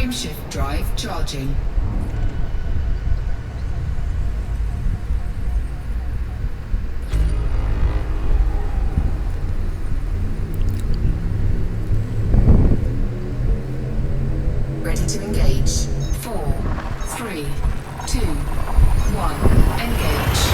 Frameshift drive charging. Ready to engage. 4, 3, 2, 1. Engage.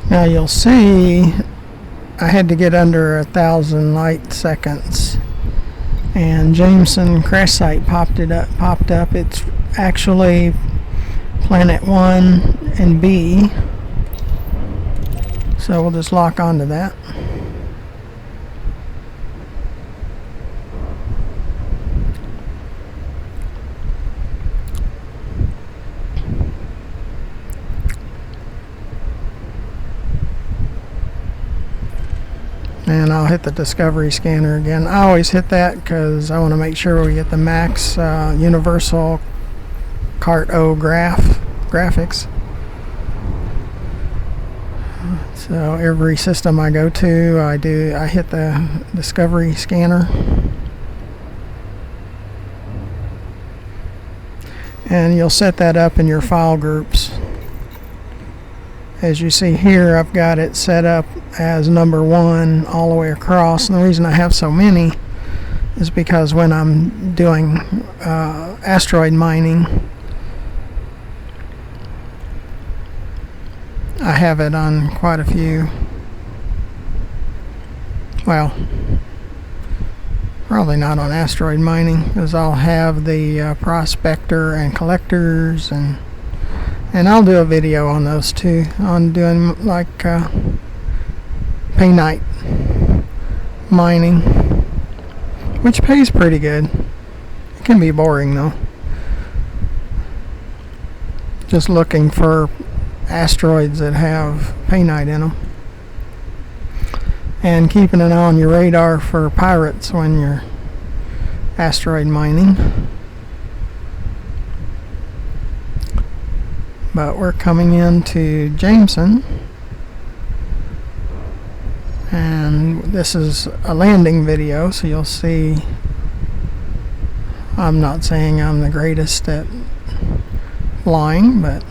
Now you'll see I had to get under 1,000 light seconds, and Jameson crash site popped up. It's actually planet 1 and B, so we'll just lock onto that. And I'll hit the discovery scanner again. I always hit that because I want to make sure we get the max universal cart O graphics. So every system I go to, I hit the discovery scanner. And you'll set that up in your file groups. As you see here, I've got it set up as number 1 all the way across. And the reason I have so many is because when I'm doing asteroid mining, I have it on quite a few. Well, probably not on asteroid mining, because I'll have the prospector and collectors, and I'll do a video on those too, on doing like paynite mining, which pays pretty good. It can be boring though, just looking for asteroids that have paynite in them, and keeping an eye on your radar for pirates when you're asteroid mining. But we're coming into Jameson, and this is a landing video, so you'll see I'm not saying I'm the greatest at flying, but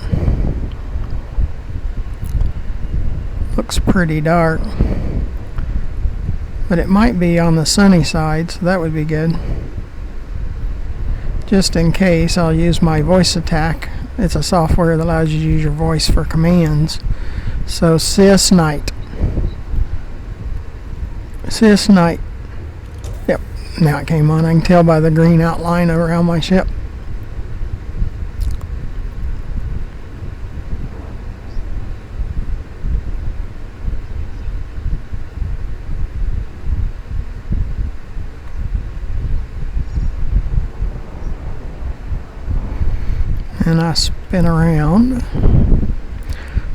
looks pretty dark. But it might be on the sunny side, so that would be good. Just in case, I'll use my voice attack. It's a software that allows you to use your voice for commands. So sys night. Sys night. Yep, now it came on. I can tell by the green outline around my ship. And I spin around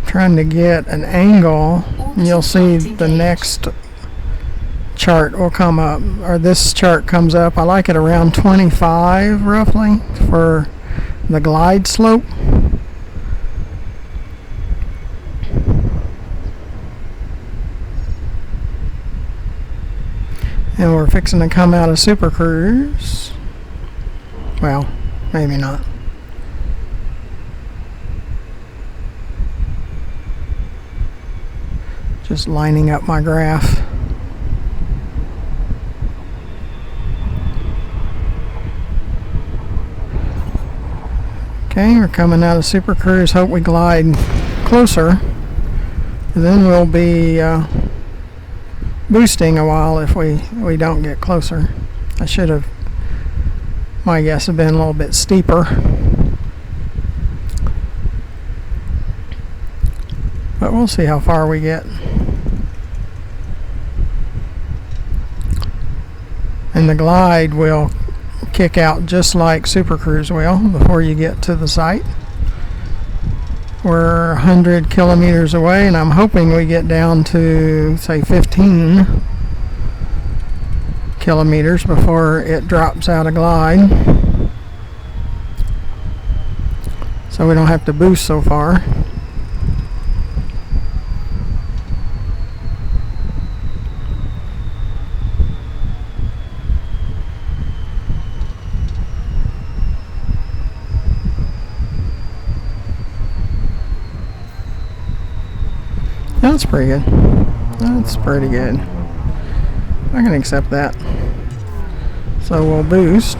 trying to get an angle, and you'll see the next chart will come up, or this chart comes up. I like it around 25 roughly for the glide slope. And we're fixing to come out of Super Cruise. Well, maybe not. Just lining up my graph. Okay, we're coming out of Super Cruise. Hope we glide closer Then we'll be boosting a while if we don't get closer. I should have, my guess have been a little bit steeper. But we'll see how far we get. And the glide will kick out just like Super Cruise will before you get to the site. We're 100 kilometers away, and I'm hoping we get down to, say, 15 kilometers before it drops out of glide. So we don't have to boost so far. That's pretty good. That's pretty good. I can accept that. So we'll boost.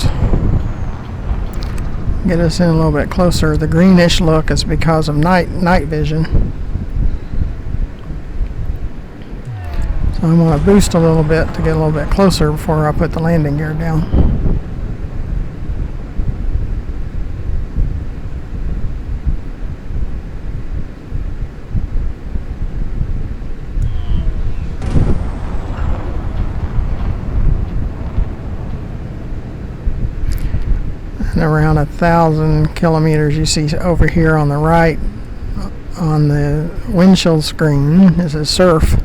Get us in a little bit closer. The greenish look is because of night vision. So I'm going to boost a little bit to get a little bit closer before I put the landing gear down. And around 1,000 kilometers, you see over here on the right on the windshield screen is a surf.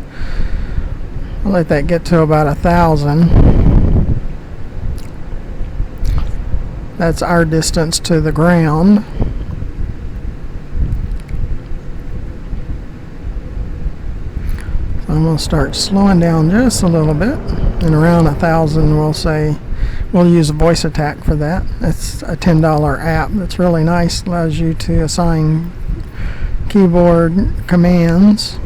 I'll let that get to about 1,000. That's our distance to the ground. So I'm going to start slowing down just a little bit, and around 1,000 we'll say. We'll use a voice attack for that. It's a $10 app that's really nice. Allows you to assign keyboard commands.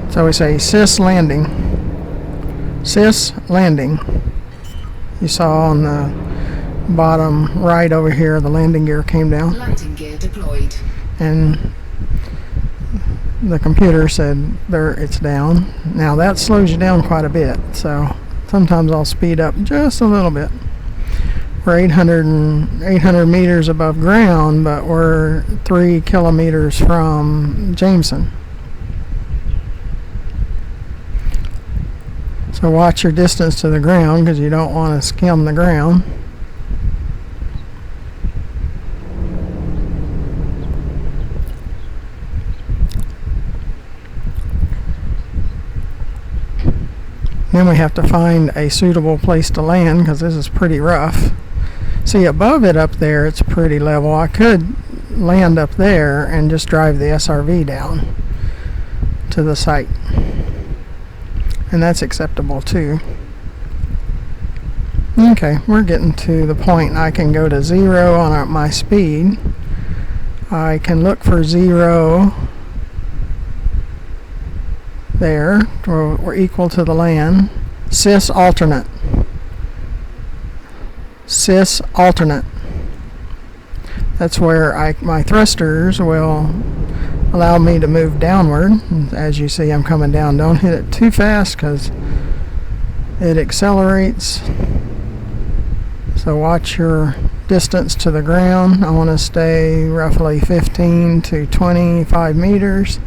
So we say sys landing. Sys landing. You saw on the bottom right over here the landing gear came down. Landing gear deployed. And the computer said there it's down. Now that slows you down quite a bit. So sometimes I'll speed up just a little bit. We're 800 meters above ground, but we're 3 kilometers from Jameson. So watch your distance to the ground because you don't want to skim the ground. Then we have to find a suitable place to land because this is pretty rough. See, above it up there, it's pretty level. I could land up there and just drive the SRV down to the site. And that's acceptable too. Okay, we're getting to the point I can go to 0 on my speed. I can look for 0 there. We're equal to the land. Sys alternate. Sys alternate. That's where my thrusters will allow me to move downward. As you see, I'm coming down. Don't hit it too fast because it accelerates. So watch your distance to the ground. I want to stay roughly 15 to 25 meters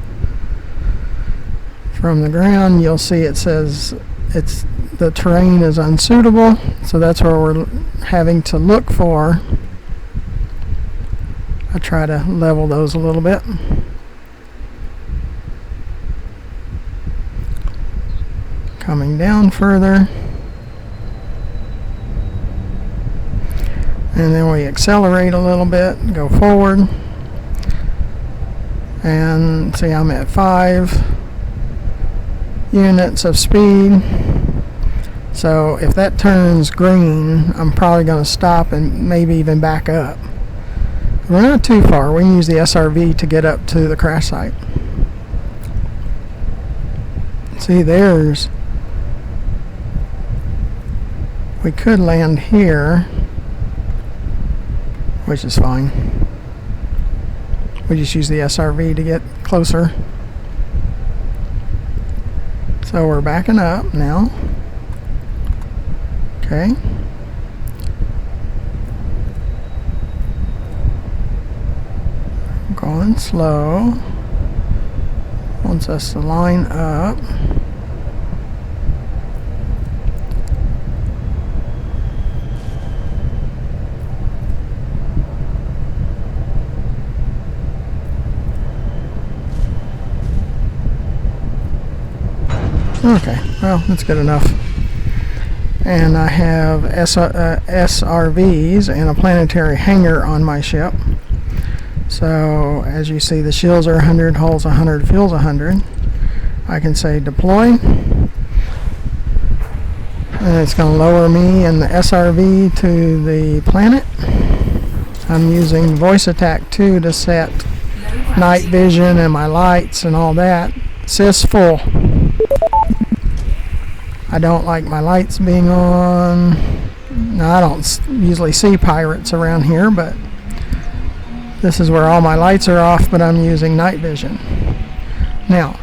from the ground. You'll see it says the terrain is unsuitable, so that's where we're having to look for. I try to level those a little bit. Coming down further, and then we accelerate a little bit, go forward, and see I'm at 5 units of speed. So if that turns green, I'm probably going to stop and maybe even back up. We're not too far. We can use the SRV to get up to the crash site. See, we could land here, which is fine. We just use the SRV to get closer. So we're backing up now. Okay. Going slow. Wants us to line up. Okay, well, that's good enough. And I have SRVs and a planetary hangar on my ship. So, as you see, the shields are 100, hulls 100, fuel's 100. I can say deploy. And it's going to lower me and the SRV to the planet. I'm using voice attack 2 to set night vision and my lights and all that. Sys full. I don't like my lights being on. Now, I don't usually see pirates around here, but this is where all my lights are off, but I'm using night vision. Now,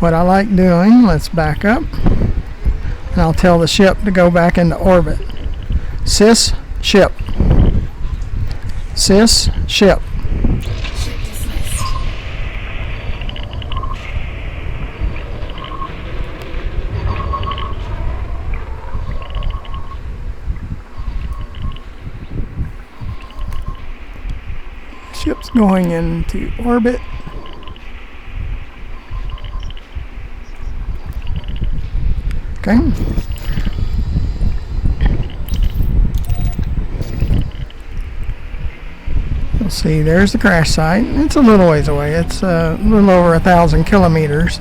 what I like doing, let's back up, and I'll tell the ship to go back into orbit. Sys, ship. Sys, ship. Ship's going into orbit. Okay. You'll see there's the crash site. It's a little ways away. It's a little over 1,000 kilometers.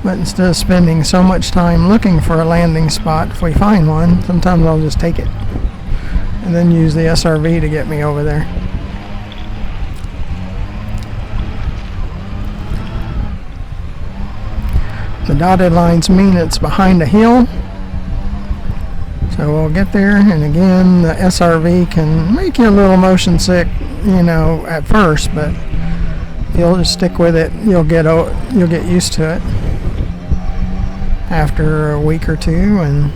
But instead of spending so much time looking for a landing spot, if we find one, sometimes I'll just take it and then use the SRV to get me over there. The dotted lines mean it's behind a hill. So we'll get there, and again, the SRV can make you a little motion sick, you know, at first, but if you'll just stick with it, you'll get used to it after a week or two, and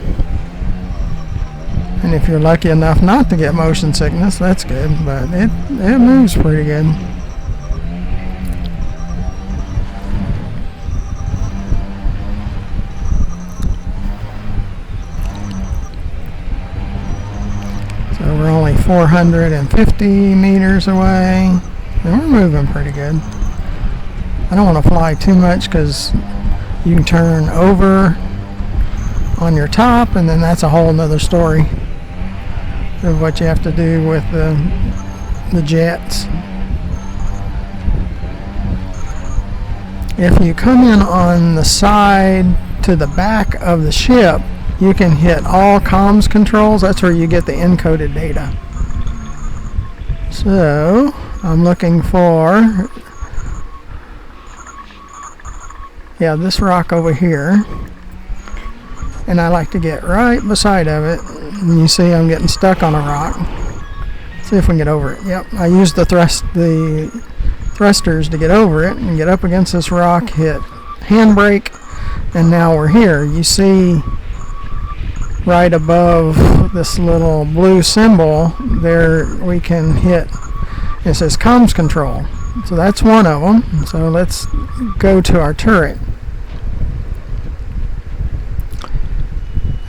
if you're lucky enough not to get motion sickness, that's good, but it moves pretty good. So we're only 450 meters away, and we're moving pretty good. I don't want to fly too much because you can turn over on your top, and then that's a whole nother story of what you have to do with the jets. If you come in on the side to the back of the ship, you can hit all comms controls. That's where you get the encoded data. So I'm looking for, yeah, this rock over here, and I like to get right beside of it. And you see I'm getting stuck on a rock. See if we can get over it. Yep, I used the thrusters to get over it and get up against this rock, hit handbrake, and now we're here. You see right above this little blue symbol there, we can hit, it says comms control. So that's one of them. So let's go to our turret.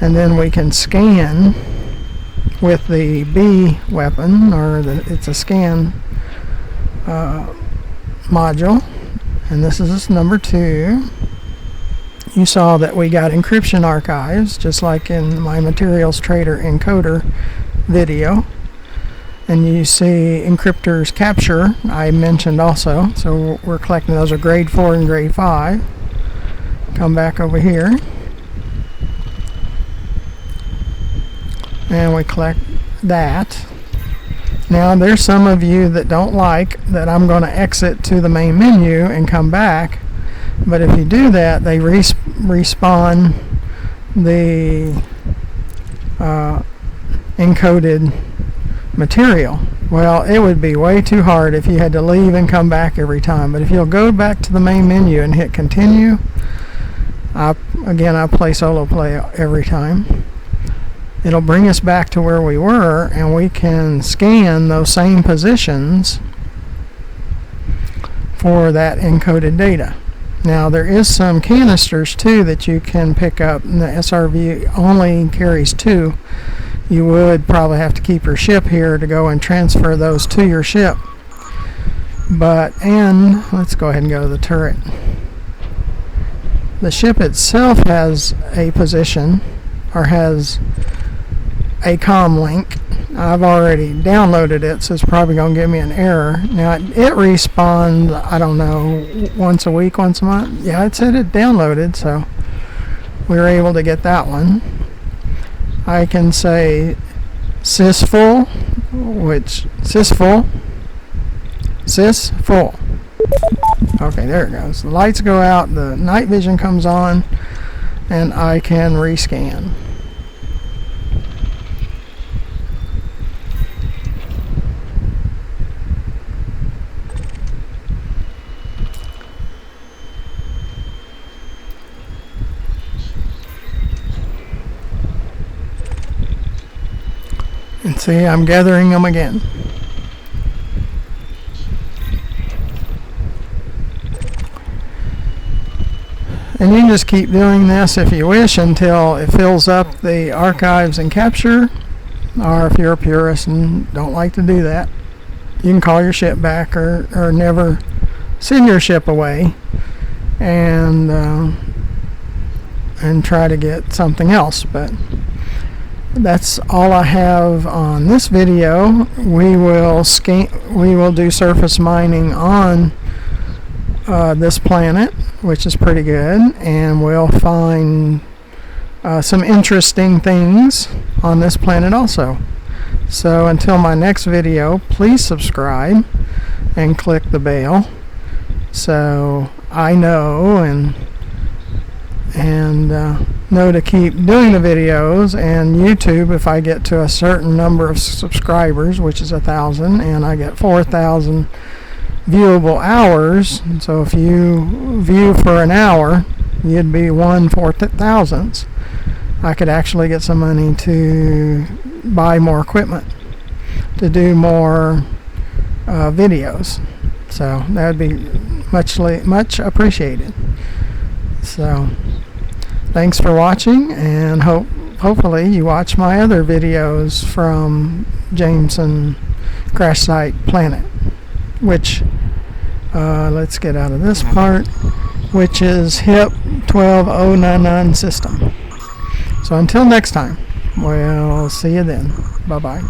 And then we can scan with the B weapon, or it's a scan module. And this is number 2. You saw that we got encryption archives, just like in my materials trader encoder video. And you see encryptors capture, I mentioned also. So we're collecting those are grade 4 and grade 5. Come back over here. And we collect that. Now there's some of you that don't like that I'm going to exit to the main menu and come back. But if you do that, they respawn the encoded material. Well, it would be way too hard if you had to leave and come back every time. But if you'll go back to the main menu and hit continue, I play solo play every time. It'll bring us back to where we were, and we can scan those same positions for that encoded data. Now, there is some canisters too that you can pick up, and the SRV only carries 2. You would probably have to keep your ship here to go and transfer those to your ship. And let's go ahead and go to the turret. The ship itself has a position, or has a comm link. I've already downloaded it, so it's probably going to give me an error. Now, it respawns, I don't know, once a week, once a month. Yeah, it said it downloaded, so we were able to get that one. I can say sys full, sys full. Okay, there it goes. The lights go out, the night vision comes on, and I can rescan. And see, I'm gathering them again. And you can just keep doing this if you wish until it fills up the archives and capture. Or if you're a purist and don't like to do that, you can call your ship back or never send your ship away and try to get something else. But that's all I have on this video. We will do surface mining on this planet, which is pretty good, and we'll find some interesting things on this planet also. So until my next video, please subscribe and click the bell so I know and know to keep doing the videos. And YouTube, if I get to a certain number of subscribers, which is 1,000, and I get 4,000 viewable hours, so if you view for an hour, you'd be 1/4,000th. I could actually get some money to buy more equipment to do more videos, so that would be much appreciated. So thanks for watching, and hopefully you watch my other videos from Jameson Crash Site Planet, which let's get out of this part, which is HIP 12099 system. So until next time, we'll see you then. Bye bye.